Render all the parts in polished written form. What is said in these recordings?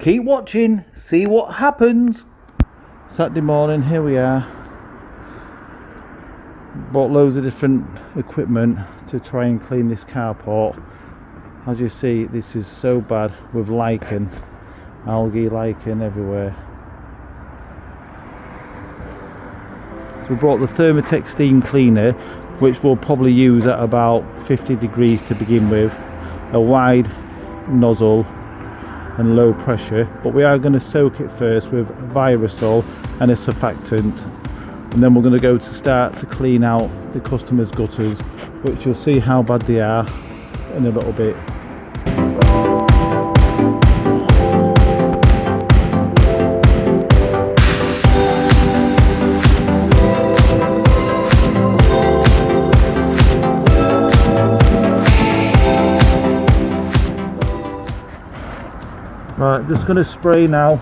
Keep watching, see what happens. Saturday morning, here we are. Bought loads of different equipment to try and clean this carport. As you see, this is so bad with lichen, algae, lichen everywhere. So we brought the Thermotech steam cleaner, which we'll probably use at about 50 degrees to begin with. A wide nozzle and low pressure, but we are going to soak it first with Virusol and a surfactant, and then we're going to go to start to clean out the customer's gutters, which you'll see how bad they are in a little bit. Right, just going to spray now.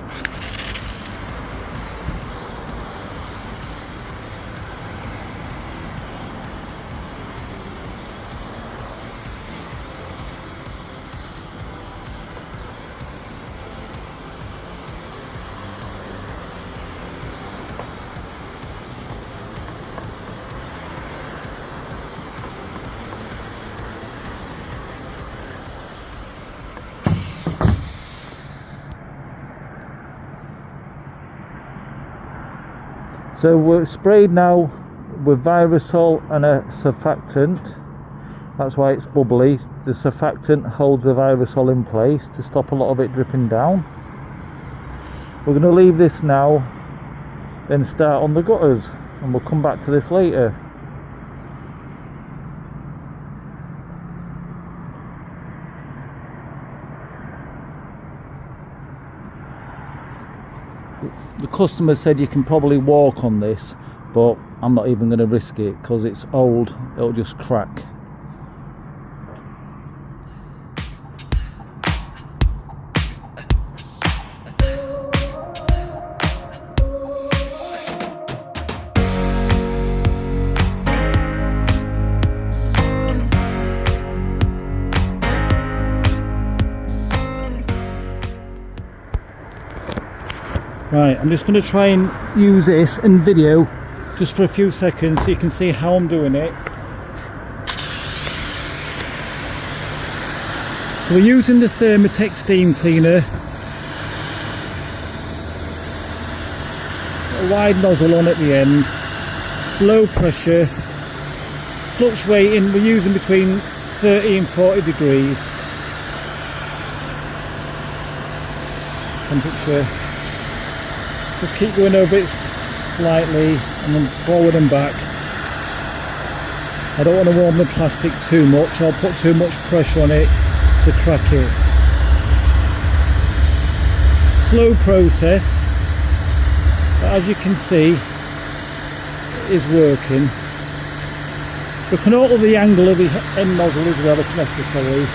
So we're sprayed now with Virusol and a surfactant. That's why it's bubbly. The surfactant holds the Virusol in place to stop a lot of it dripping down. We're going to leave this now, then start on the gutters, and we'll come back to this later. The customer said you can probably walk on this, but I'm not even going to risk it because it's old, it'll just crack. Right, I'm just going to try and use this in video just for a few seconds so you can see how I'm doing it. So we're using the Thermotech steam cleaner. A wide nozzle on at the end. It's low pressure. Fluctuating, we're using between 30 and 40 degrees. Temperature. Just keep going over it slightly and then forward and back. I don't want to warm the plastic too much, I'll put too much pressure on it to crack it. Slow process, but as you can see, it is working. We can alter the angle of the end nozzle as well if necessary.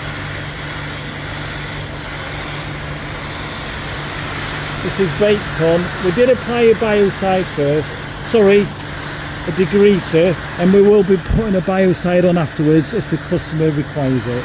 This is baked on. We did apply a biocide first, a degreaser, and we will be putting a biocide on afterwards if the customer requires it.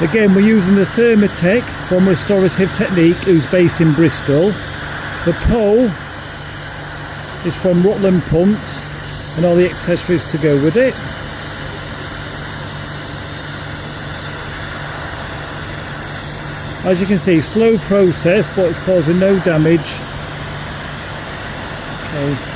Again, we're using the Thermotech from Restorative Technique, who's based in Bristol. The pole is from Rutland Pumps and all the accessories to go with it. As you can see, slow process, but it's causing no damage. Okay.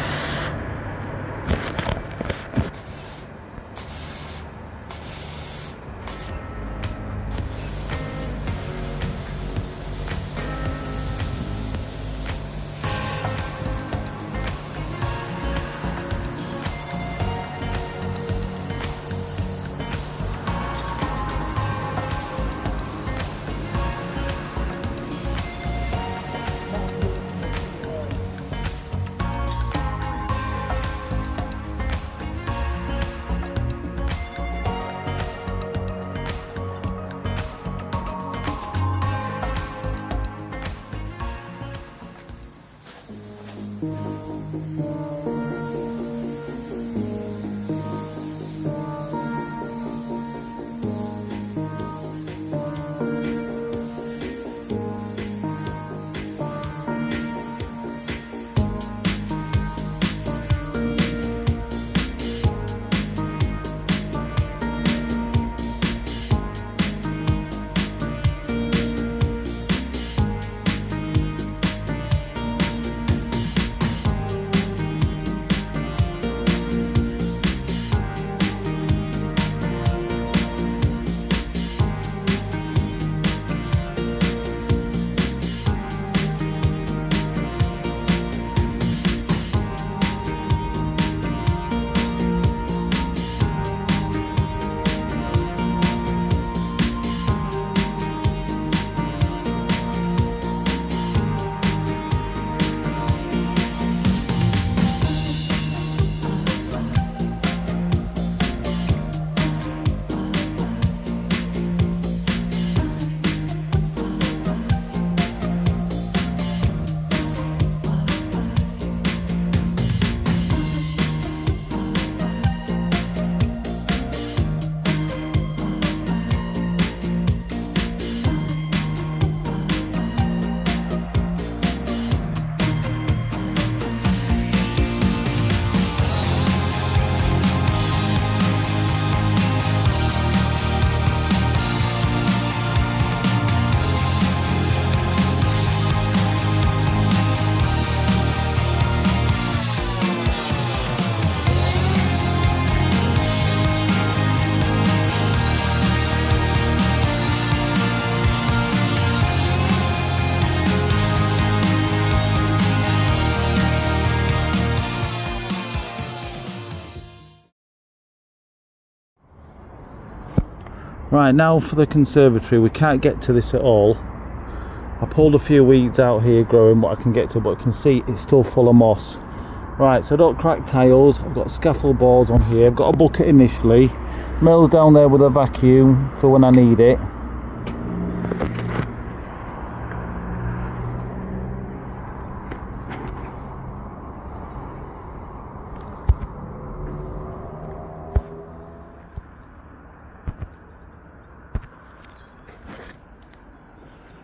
Right, now for the conservatory. We can't get to this at all. I pulled a few weeds out here growing what I can get to, but I can see it's still full of moss. Right, so I don't crack tiles. I've got scaffold boards on here. I've got a bucket initially. Mel's down there with a vacuum for when I need it.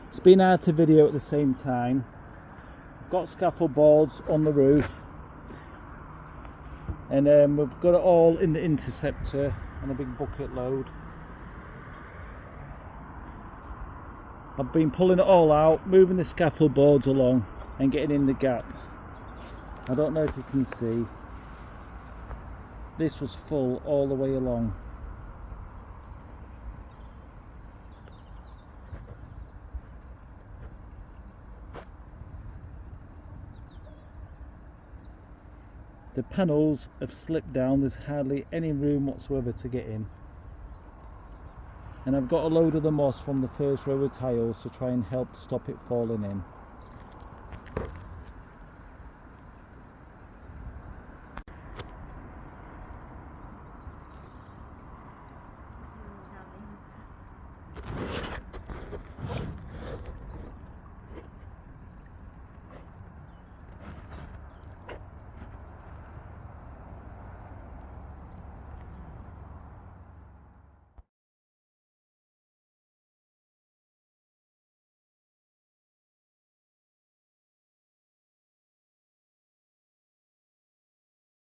It's been hard to video at the same time. I've got scaffold boards on the roof, and we've got it all in the interceptor on a big bucket load. I've been pulling it all out, moving the scaffold boards along and getting in the gap. I don't know if you can see, this was full all the way along. The panels have slipped down, there's hardly any room whatsoever to get in. And I've got a load of the moss from the first row of tiles to try and help stop it falling in.